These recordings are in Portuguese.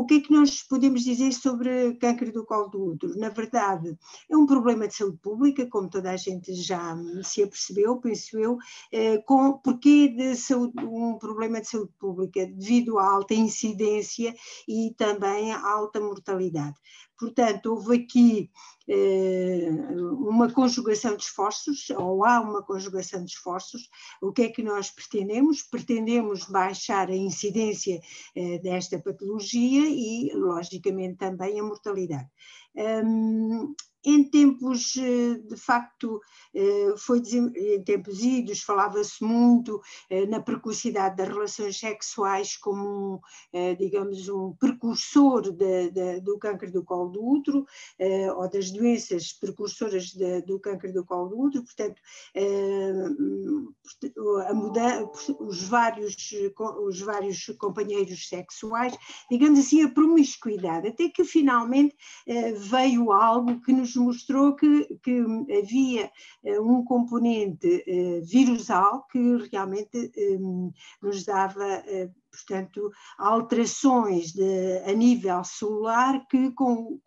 que é que nós podemos dizer sobre câncer do colo do útero? Na verdade, é um problema de saúde pública, como toda a gente já se apercebeu, penso eu. Porquê um problema de saúde pública? Devido à alta incidência e também à alta mortalidade. Portanto, houve aqui uma conjugação de esforços, ou há uma conjugação de esforços. O que é que nós pretendemos? Pretendemos baixar a incidência desta patologia e, logicamente, também a mortalidade. Em tempos, de facto, em tempos idos, falava-se muito na precocidade das relações sexuais como, digamos, um precursor do câncer do colo do útero, ou das doenças precursoras do câncer do colo do útero. Portanto, os vários companheiros sexuais, digamos assim, a promiscuidade, até que finalmente veio algo que nos mostrou que havia um componente virusal que realmente nos dava, portanto, alterações a nível celular que com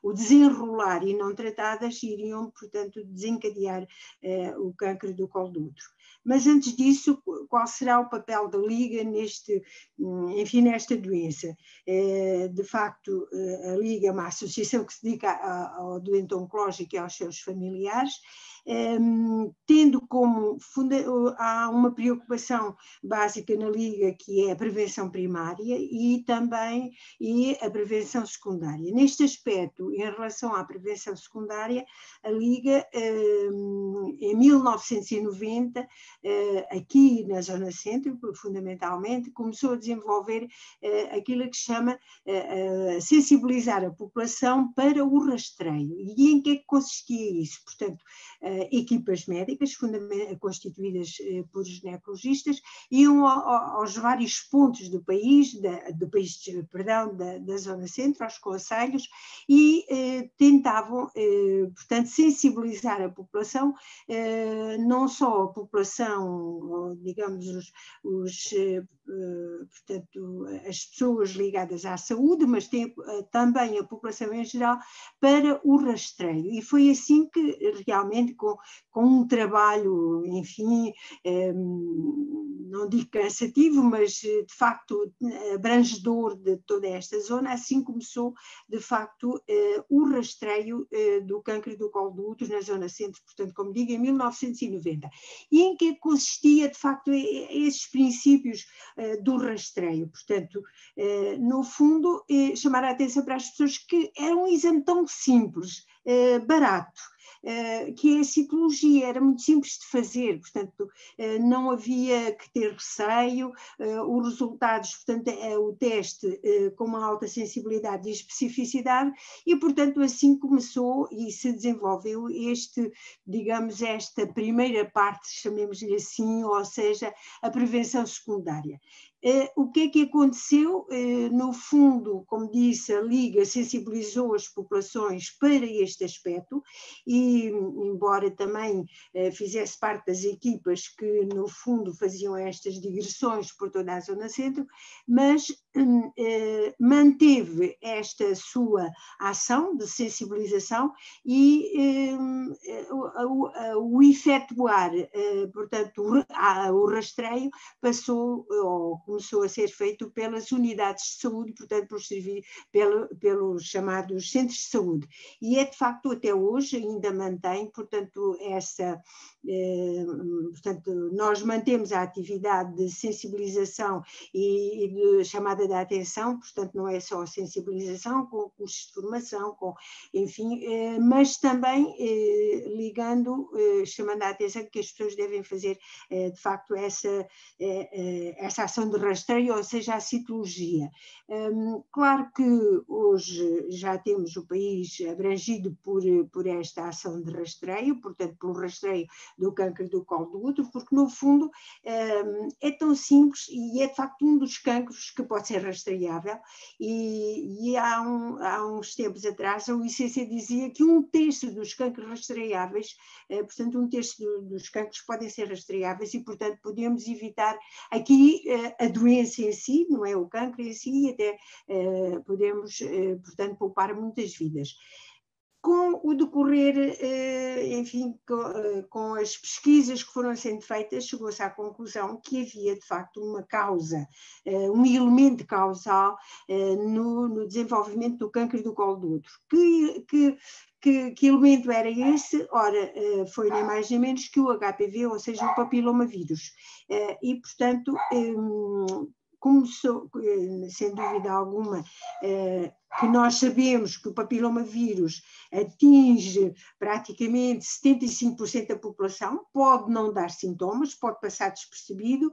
o desenrolar e não tratadas iriam, portanto, desencadear o câncer do colo do útero. Mas antes disso, qual será o papel da Liga nesta doença? De facto, a Liga é uma associação que se dedica ao doente oncológico e aos seus familiares, tendo como há uma preocupação básica na Liga, que é a prevenção primária e também a prevenção secundária. Neste aspecto, em relação à prevenção secundária, a Liga, em 1990, aqui na Zona Centro, fundamentalmente, começou a desenvolver aquilo que se chama sensibilizar a população para o rastreio. E em que é que consistia isso? Portanto, equipas médicas constituídas por ginecologistas iam aos vários pontos do país, da Zona Centro, aos concelhos, e tentavam, portanto, sensibilizar a população, não só a população, digamos, portanto, as pessoas ligadas à saúde, mas também a população em geral, para o rastreio. E foi assim que realmente, com um trabalho, enfim, não digo cansativo, mas de facto abrangedor de toda esta zona, assim começou de facto o rastreio do câncer do colo do útero na Zona Centro, portanto, como digo, em 1990. E em que consistia de facto esses princípios do rastreio? Portanto, no fundo, chamar a atenção para as pessoas que era um exame tão simples, barato, que é a citologia, era muito simples de fazer, portanto, não havia que ter receio, os resultados, portanto, o teste com uma alta sensibilidade e especificidade, e, portanto, assim começou e se desenvolveu digamos, esta primeira parte, chamemos-lhe assim, ou seja, a prevenção secundária. O que é que aconteceu? No fundo, como disse, a Liga sensibilizou as populações para este aspecto e, embora também fizesse parte das equipas que, no fundo, faziam estas digressões por toda a Zona Centro, mas manteve esta sua ação de sensibilização e o efetuar, portanto, o rastreio começou a ser feito pelas unidades de saúde, portanto, pelos chamados centros de saúde. E é de facto até hoje ainda mantém, portanto, portanto, nós mantemos a atividade de sensibilização e de chamada de atenção, portanto, não é só a sensibilização, com cursos de formação, enfim, mas também ligando, chamando a atenção que as pessoas devem fazer, de facto, essa ação de rastreio, ou seja, a citologia. Claro que hoje já temos o país abrangido por esta ação de rastreio, portanto, pelo rastreio do câncer do colo do útero, porque no fundo é tão simples e é de facto um dos cancros que pode ser rastreável E há uns tempos atrás a ICC dizia que 1/3 dos cancros rastreáveis, portanto 1/3 dos cancros podem ser rastreáveis e, portanto, podemos evitar aqui a doença em si, não é o cancro em si, e até podemos, portanto, poupar muitas vidas. Com o decorrer, enfim, com as pesquisas que foram sendo feitas, chegou-se à conclusão que havia, de facto, uma causa, um elemento causal no desenvolvimento do câncer do colo do útero. Que elemento era esse? Ora, foi nem mais nem menos que o HPV, ou seja, o papilomavírus. E, portanto, começou, sem dúvida alguma, que nós sabemos que o papilomavírus atinge praticamente 75% da população, pode não dar sintomas, pode passar despercebido,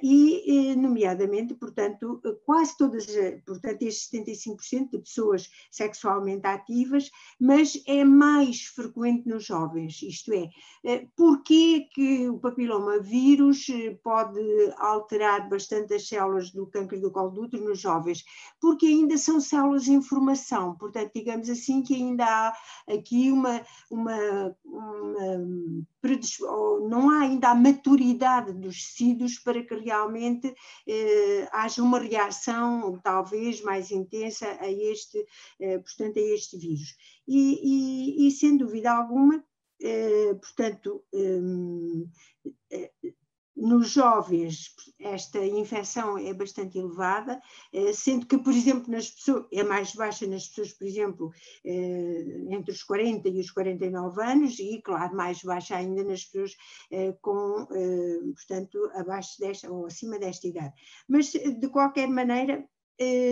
e, nomeadamente, portanto, quase todas, portanto, estes 75% de pessoas sexualmente ativas, mas é mais frequente nos jovens, isto é, porquê que o papilomavírus pode alterar bastante as células do câncer do colo do útero nos jovens? Porque ainda são células em formação, portanto, digamos assim que ainda há aqui não há ainda a maturidade dos tecidos para que realmente haja uma reação talvez mais intensa a este, portanto, a este vírus. E sem dúvida alguma, portanto, nos jovens esta infecção é bastante elevada, sendo que, por exemplo, nas pessoas, é mais baixa nas pessoas, por exemplo, entre os 40 e os 49 anos e, claro, mais baixa ainda nas pessoas com, portanto, abaixo desta ou acima desta idade. Mas, de qualquer maneira,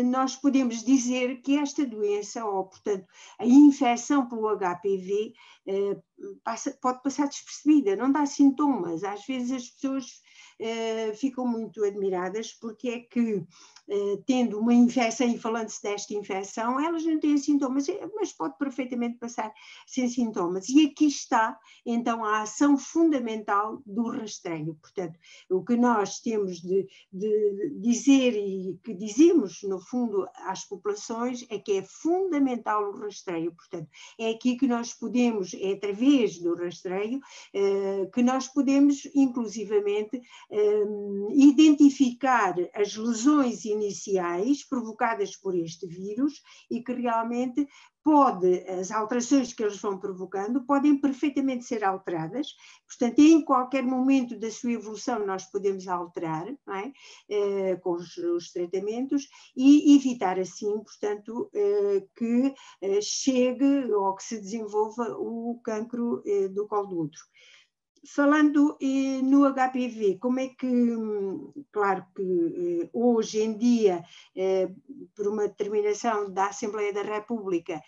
nós podemos dizer que esta doença, ou, portanto, a infecção pelo HPV, pode passar despercebida, não dá sintomas. Às vezes as pessoas ficam muito admiradas porque é que, tendo uma infecção e falando-se desta infecção, elas não têm sintomas, mas pode perfeitamente passar sem sintomas. E aqui está, então, a ação fundamental do rastreio. Portanto, o que nós temos de dizer e que dizemos, no fundo, às populações é que é fundamental o rastreio. Portanto, é aqui que nós podemos, é através do rastreio, que nós podemos, inclusivamente, identificar as lesões iniciais provocadas por este vírus e que realmente as alterações que eles vão provocando podem perfeitamente ser alteradas, portanto, em qualquer momento da sua evolução nós podemos alterar, não é? Com os tratamentos e evitar assim, portanto, que chegue ou que se desenvolva o cancro do colo do útero. Falando no HPV, como é que, claro que hoje em dia, por uma determinação da Assembleia da República,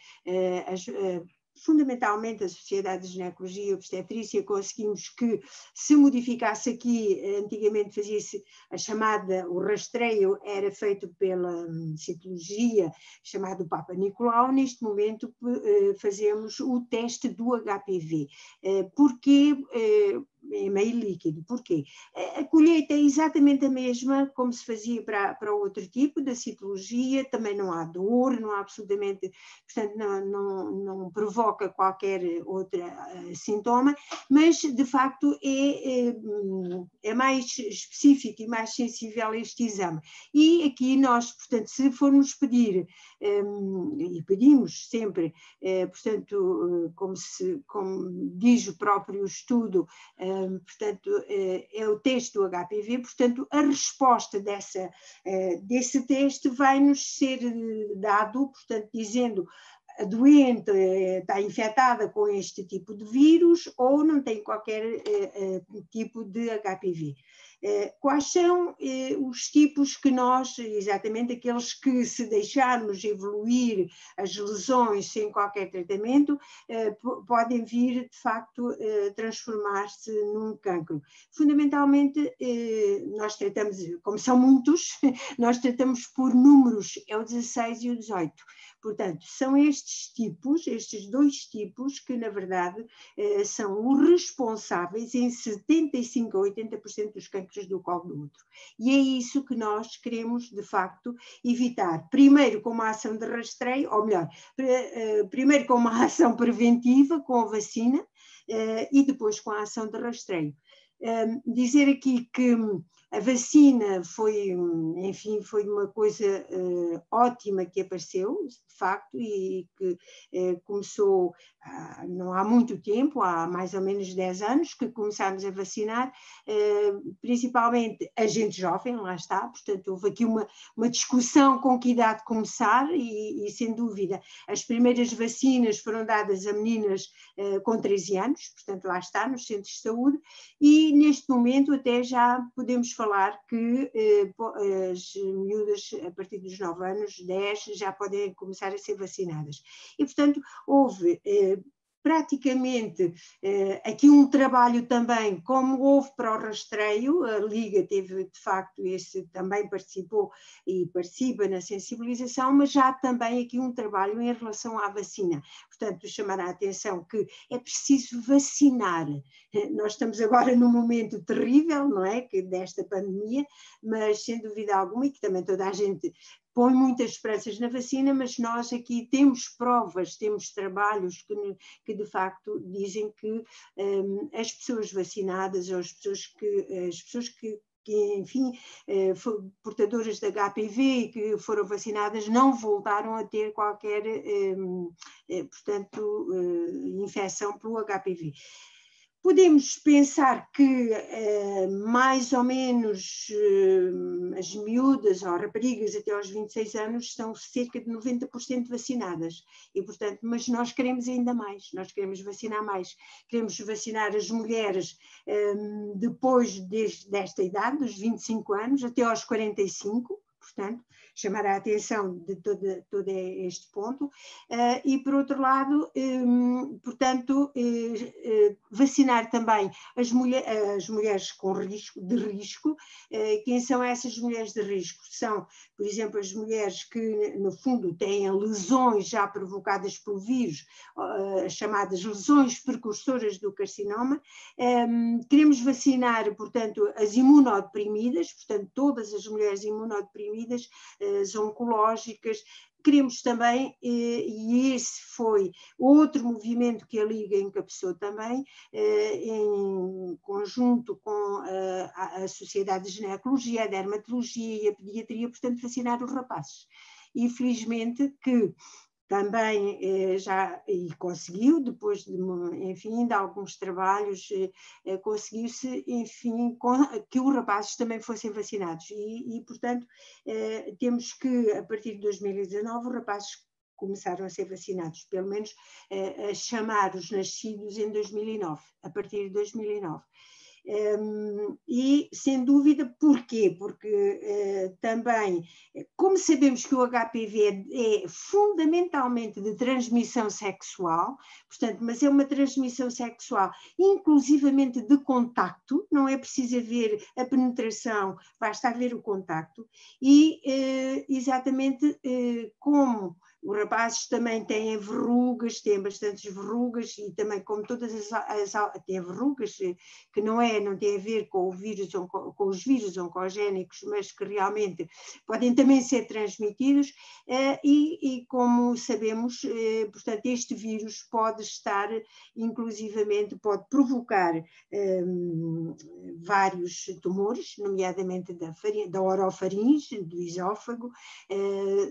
fundamentalmente a Sociedade de Ginecologia e Obstetrícia, conseguimos que se modificasse aqui, antigamente fazia-se o rastreio era feito pela citologia, chamado Papa Nicolau, neste momento fazemos o teste do HPV. Porquê? Em meio líquido. Porquê? A colheita é exatamente a mesma como se fazia para o outro tipo da citologia, também não há dor, não há absolutamente, portanto não provoca qualquer outro sintoma, mas de facto é mais específico e mais sensível a este exame. E aqui nós, portanto, se formos pedir, e pedimos sempre, portanto, como diz o próprio estudo, portanto, é o teste do HPV, portanto, a resposta desse teste vai-nos ser dado, portanto, dizendo a doente está infectada com este tipo de vírus ou não tem qualquer tipo de HPV. Quais são os tipos que nós, exatamente aqueles que se deixarmos evoluir as lesões sem qualquer tratamento, podem vir de facto transformar-se num cancro. Fundamentalmente nós tratamos, como são muitos, nós tratamos por números, é o 16 e o 18. Portanto, são estes dois tipos que na verdade são os responsáveis em 75% a 80% dos cancros centímetros do colo do útero. E é isso que nós queremos, de facto, evitar. Primeiro com uma ação de rastreio, ou melhor, primeiro com uma ação preventiva, com a vacina, e depois com a ação de rastreio. Dizer aqui que a vacina foi, enfim, foi uma coisa ótima que apareceu, de facto, e que começou não há muito tempo, há mais ou menos 10 anos que começámos a vacinar, principalmente a gente jovem, lá está, portanto houve aqui uma discussão com que idade começar e sem dúvida as primeiras vacinas foram dadas a meninas com 13 anos, portanto lá está, nos centros de saúde, e neste momento até já podemos falar que as miúdas a partir dos 9 anos, 10, já podem começar a ser vacinadas. E portanto houve praticamente aqui um trabalho também, como houve para o rastreio, a Liga teve de facto também participou e participa na sensibilização, mas já também aqui um trabalho em relação à vacina. Portanto, chamar a atenção que é preciso vacinar. Nós estamos agora num momento terrível, não é, desta pandemia, mas sem dúvida alguma, e que também toda a gente põe muitas esperanças na vacina, mas nós aqui temos provas, temos trabalhos que de facto dizem que as pessoas vacinadas ou as pessoas que enfim, portadoras de HPV e que foram vacinadas não voltaram a ter qualquer, portanto, infecção pelo HPV. Podemos pensar que mais ou menos as miúdas ou raparigas até aos 26 anos estão cerca de 90% vacinadas e, portanto, mas nós queremos ainda mais, nós queremos vacinar mais, queremos vacinar as mulheres depois desta idade, dos 25 anos até aos 45, portanto, chamar a atenção de todo este ponto, e por outro lado, portanto, vacinar também as mulheres com risco. Quem são essas mulheres de risco? São, por exemplo, as mulheres que no fundo têm lesões já provocadas pelo vírus, chamadas lesões precursoras do carcinoma. Queremos vacinar, portanto, as imunodeprimidas, portanto, todas as mulheres imunodeprimidas, as oncológicas. Queremos também, e esse foi outro movimento que a Liga encabeçou também, em conjunto com a Sociedade de Ginecologia, a Dermatologia e a Pediatria, portanto, vacinar os rapazes. E felizmente que também já conseguiu, depois de, enfim, de alguns trabalhos, conseguiu-se, enfim, que os rapazes também fossem vacinados. E portanto, temos que, a partir de 2019, os rapazes começaram a ser vacinados, pelo menos a chamar os nascidos em 2009, a partir de 2009. E sem dúvida, porquê? Porque também, como sabemos que o HPV é fundamentalmente de transmissão sexual, portanto, mas é uma transmissão sexual inclusivamente de contacto, não é preciso haver a penetração, basta haver o contacto, e exatamente como os rapazes também têm verrugas, têm bastantes verrugas e também como todas têm verrugas que não tem a ver com o vírus, com os vírus oncogénicos, mas que realmente podem também ser transmitidos e como sabemos, portanto, este vírus pode estar, inclusivamente, pode provocar vários tumores, nomeadamente da orofaringe, do esófago,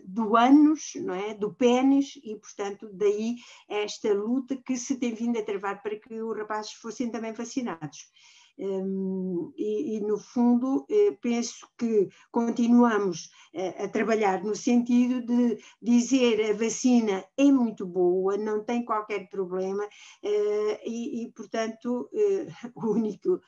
do ânus, não é? Do pênis, e portanto daí esta luta que se tem vindo a travar para que os rapazes fossem também vacinados. E no fundo penso que continuamos a trabalhar no sentido de dizer a vacina é muito boa, não tem qualquer problema e portanto o único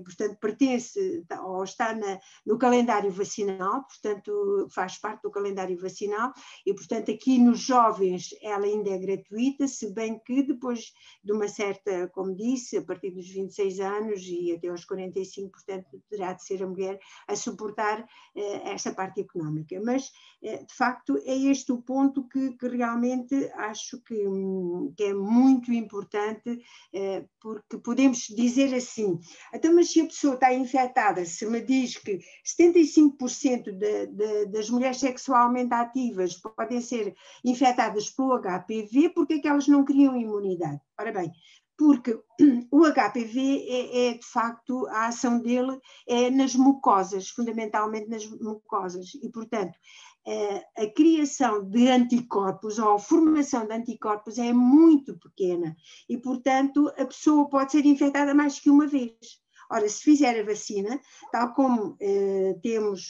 portanto pertence ou está no calendário vacinal, portanto faz parte do calendário vacinal e portanto aqui nos jovens ela ainda é gratuita, se bem que depois de uma certa, como como disse, a partir dos 26 anos e até aos 45, portanto, terá de ser a mulher a suportar essa parte económica. Mas, de facto, é este o ponto que realmente acho que é muito importante, porque podemos dizer assim, então, mas se a pessoa está infectada, se me diz que 75% das mulheres sexualmente ativas podem ser infectadas pelo HPV, porque é que elas não criam imunidade? Ora bem, porque o HPV de facto, a ação dele é nas mucosas, fundamentalmente nas mucosas, e portanto a criação de anticorpos ou a formação de anticorpos é muito pequena e portanto a pessoa pode ser infectada mais que uma vez. Ora, se fizer a vacina, tal como temos,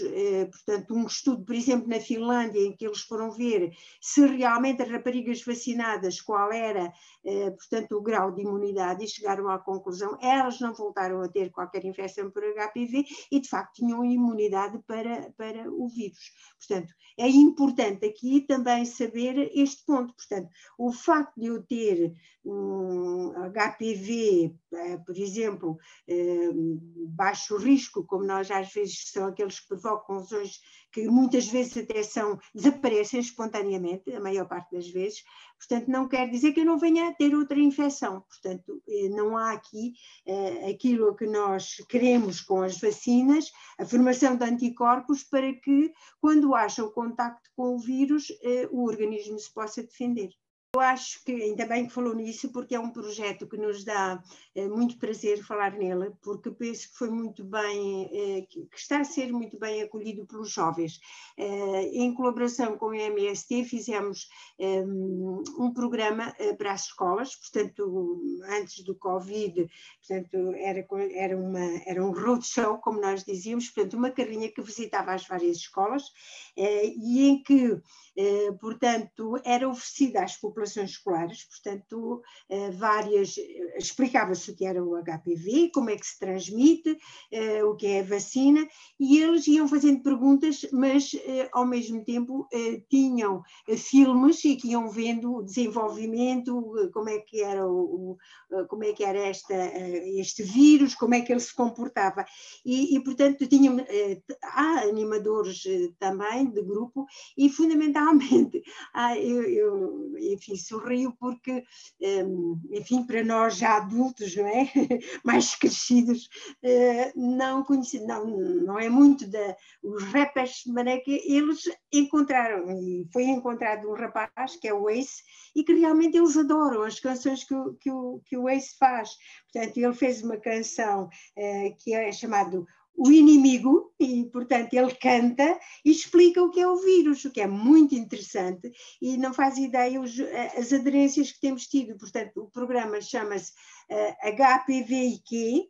portanto, um estudo, por exemplo, na Finlândia, em que eles foram ver se realmente as raparigas vacinadas, qual era, portanto, o grau de imunidade, e chegaram à conclusão, elas não voltaram a ter qualquer infecção por HPV e, de facto, tinham imunidade para o vírus. Portanto, é importante aqui também saber este ponto. Portanto, o facto de eu ter HPV, por exemplo, baixo risco, como nós às vezes são aqueles que provocam lesões que muitas vezes até desaparecem espontaneamente, a maior parte das vezes, portanto não quer dizer que eu não venha a ter outra infecção, portanto não há aqui aquilo que nós queremos com as vacinas, a formação de anticorpos para que quando haja o contacto com o vírus o organismo se possa defender. Eu acho que, ainda bem que falou nisso, porque é um projeto que nos dá muito prazer falar nele, porque penso que foi muito bem, que está a ser muito bem acolhido pelos jovens. Em colaboração com o MST fizemos um programa para as escolas, portanto, antes do Covid, portanto, era um roadshow, como nós dizíamos, portanto, uma carrinha que visitava as várias escolas e em que, portanto, era oferecida às populações escolares, portanto, explicava-se o que era o HPV, como é que se transmite, o que é a vacina, e eles iam fazendo perguntas, mas ao mesmo tempo tinham filmes e que iam vendo o desenvolvimento, como é que era, como é que era este vírus, como é que ele se comportava. E portanto, há animadores também de grupo e, fundamentalmente, enfim, sorrio porque, enfim, para nós já adultos, não é? Mais crescidos, não é muito os rappers, de maneira que eles encontraram, e foi encontrado um rapaz que é o Ace, e que realmente eles adoram as canções que o Ace faz. Portanto, ele fez uma canção que é chamada O Inimigo, e portanto ele canta e explica o que é o vírus, o que é muito interessante e não faz ideia as aderências que temos tido. Portanto, o programa chama-se HPV-IQ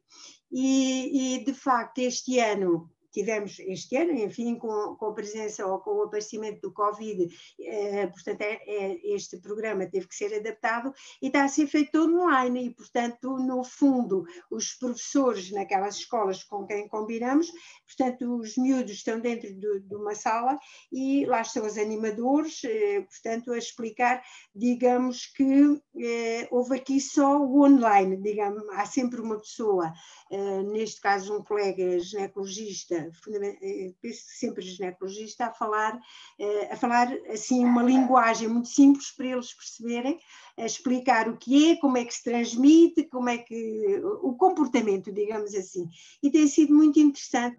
e de facto tivemos este ano, enfim, com a presença ou com o aparecimento do Covid, portanto, este programa teve que ser adaptado e está a ser feito todo online e, portanto, no fundo, os professores naquelas escolas com quem combinamos, portanto, os miúdos estão dentro de uma sala e lá estão os animadores, portanto, a explicar, digamos que houve aqui só o online, digamos, há sempre uma pessoa, neste caso um colega ginecologista, penso sempre ginecologista, a falar assim uma linguagem muito simples para eles perceberem, a explicar o que é, como é que se transmite, como é que o comportamento, digamos assim, e tem sido muito interessante.